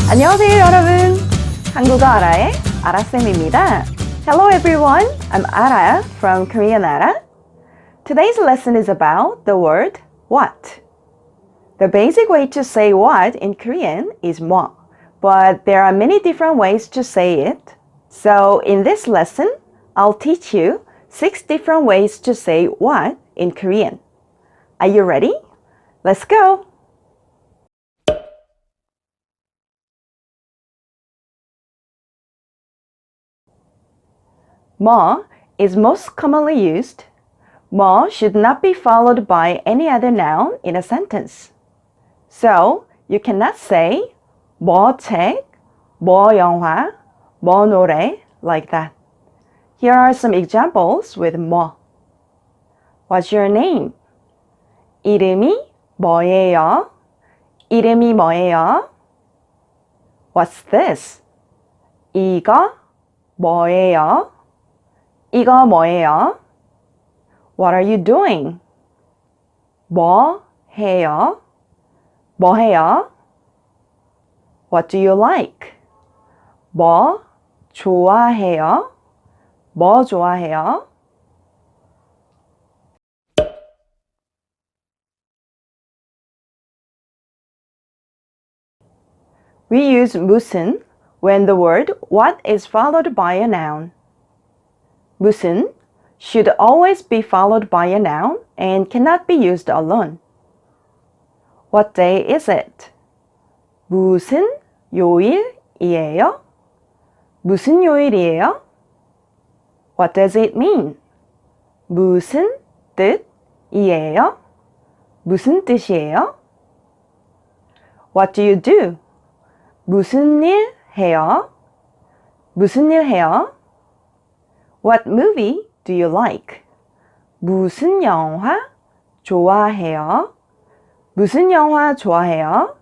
안녕하세요 여러분. 한국어아라의 아라쌤입니다. Hello everyone, I'm Ara from Korean Ara. Today's lesson is about the word what. The basic way to say what in Korean is 뭐, but there are many different ways to say it. So in this lesson, I'll teach you 6 different ways to say what in Korean. Are you ready? Let's go! 뭐 is most commonly used. 뭐 should not be followed by any other noun in a sentence. So, you cannot say 뭐 책, 뭐 영화, 뭐 노래 like that. Here are some examples with 뭐. What's your name? 이름이 뭐예요? 이름이 뭐예요? What's this? 이거 뭐예요? 이거 뭐예요? What are you doing? 뭐 해요? 뭐 해요? What do you like? 뭐 좋아해요? 뭐 좋아해요? We use 무슨 when the word what is followed by a noun. 무슨 should always be followed by a noun and cannot be used alone. What day is it? 무슨 요일이에요? 무슨 요일이에요? What does it mean? 무슨 뜻이에요? 무슨 뜻이에요? What do you do? 무슨 일 해요? 무슨 일 해요? What movie do you like? 무슨 영화 좋아해요? 무슨 영화 좋아해요?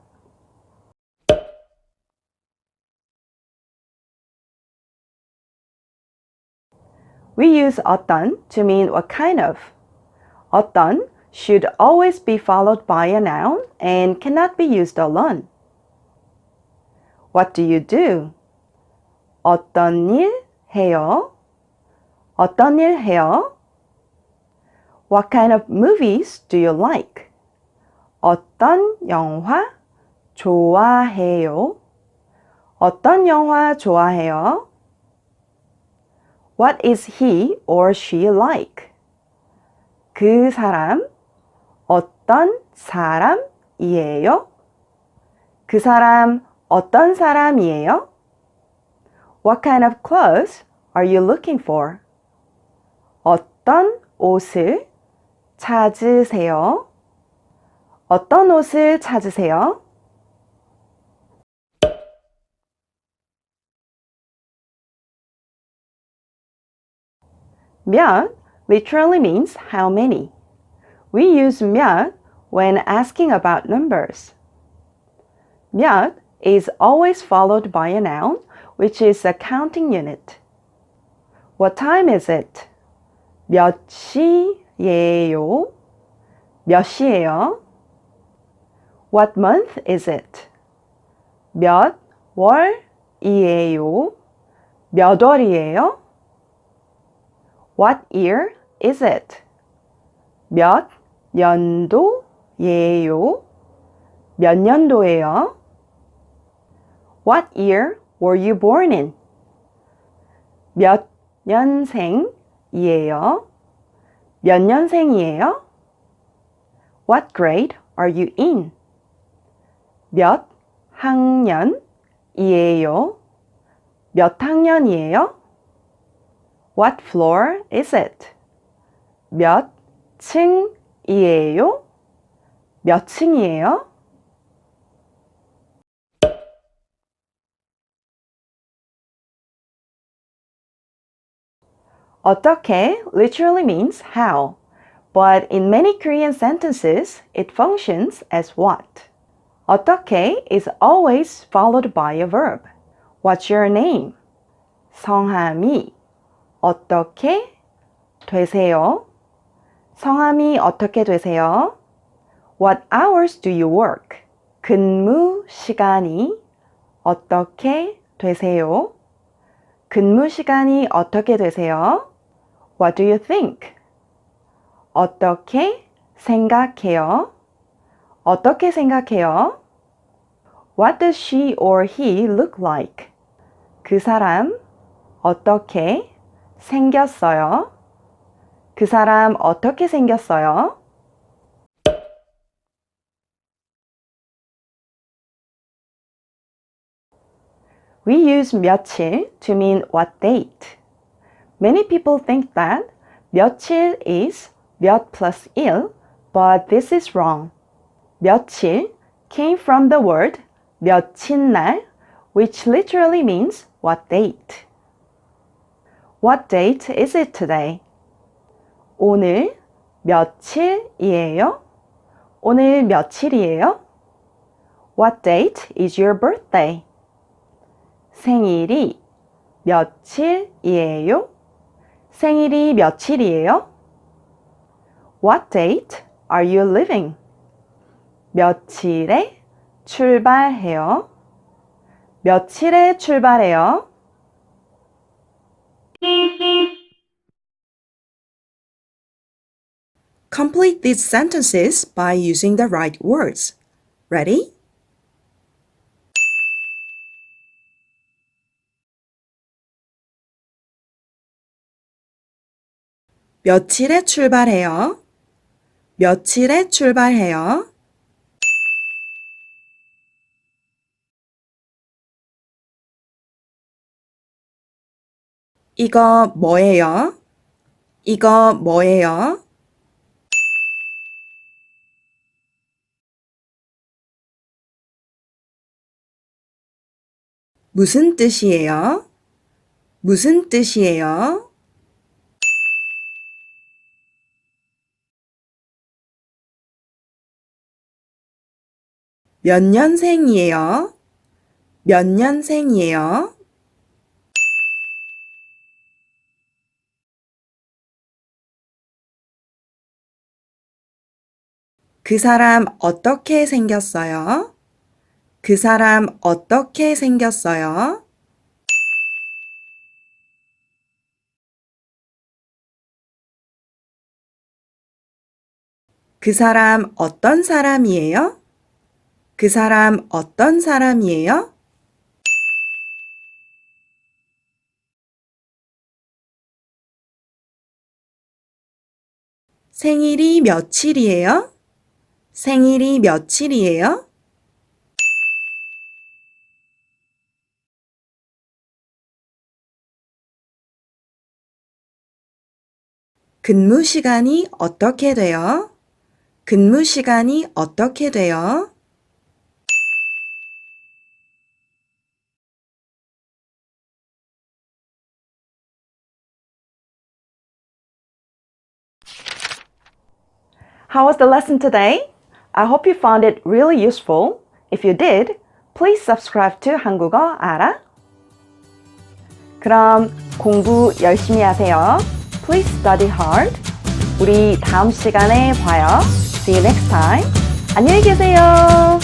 We use 어떤 to mean what kind of. 어떤 should always be followed by a noun and cannot be used alone. What do you do? 어떤 일 해요? 어떤 일 해요? What kind of movies do you like? 어떤 영화 좋아해요? 어떤 영화 좋아해요? What is he or she like? 그 사람 어떤 사람이에요? 그 사람 어떤 사람이에요? What kind of clothes are you looking for? 어떤 옷을 찾으세요? 어떤 옷을 찾으세요? 몇 literally means how many. We use 몇 when asking about numbers. 몇 is always followed by a noun, which is a counting unit. What time is it? 몇 시예요? 몇 시예요? What month is it? 몇 월이에요? 몇 월이에요? What year is it? 몇 년도예요? 몇 년도예요? What year were you born in? 몇 년생이에요? 몇 년생이에요? What grade are you in? 몇 학년이에요? 몇 학년이에요? What floor is it? 몇 층이에요? 몇 층이에요? 어떻게 literally means how, but in many Korean sentences, it functions as what. 어떻게 is always followed by a verb. What's your name? 성함이 어떻게 되세요? 성함이 어떻게 되세요? What hours do you work? 근무 시간이 어떻게 되세요? 근무 시간이 어떻게 되세요? What do you think? 어떻게 생각해요? 어떻게 생각해요? What does she or he look like? 그 사람 어떻게 생겼어요? 그 사람 어떻게 생겼어요? We use 며칠 to mean what date. Many people think that 며칠 is 몇 plus 일, but this is wrong. 며칠 came from the word 며칠날, which literally means what date. What date is it today? 오늘 며칠이에요? 오늘 며칠이에요? What date is your birthday? 생일이 며칠이에요? 생일이 며칠이에요? What date are you leaving? 며칠에 출발해요? 며칠에 출발해요? Complete these sentences by using the right words. Ready? 며칠에 출발해요? 며칠에 출발해요? 이거 뭐예요? 이거 뭐예요? 무슨 뜻이에요? 무슨 뜻이에요? 몇 년생이에요? 몇 년생이에요? 그 사람 어떻게 생겼어요? 그 사람 어떻게 생겼어요? 그 사람 어떤 사람이에요? 그 사람 어떤 사람이에요? 생일이 며칠이에요? 생일이 며칠이에요? 근무 시간이 어떻게 돼요? 근무 시간이 어떻게 돼요? How was the lesson today? I hope you found it really useful. If you did, please subscribe to 한국어아라. 그럼 공부 열심히 하세요. Please study hard. 우리 다음 시간에 봐요. See you next time. 안녕히 계세요.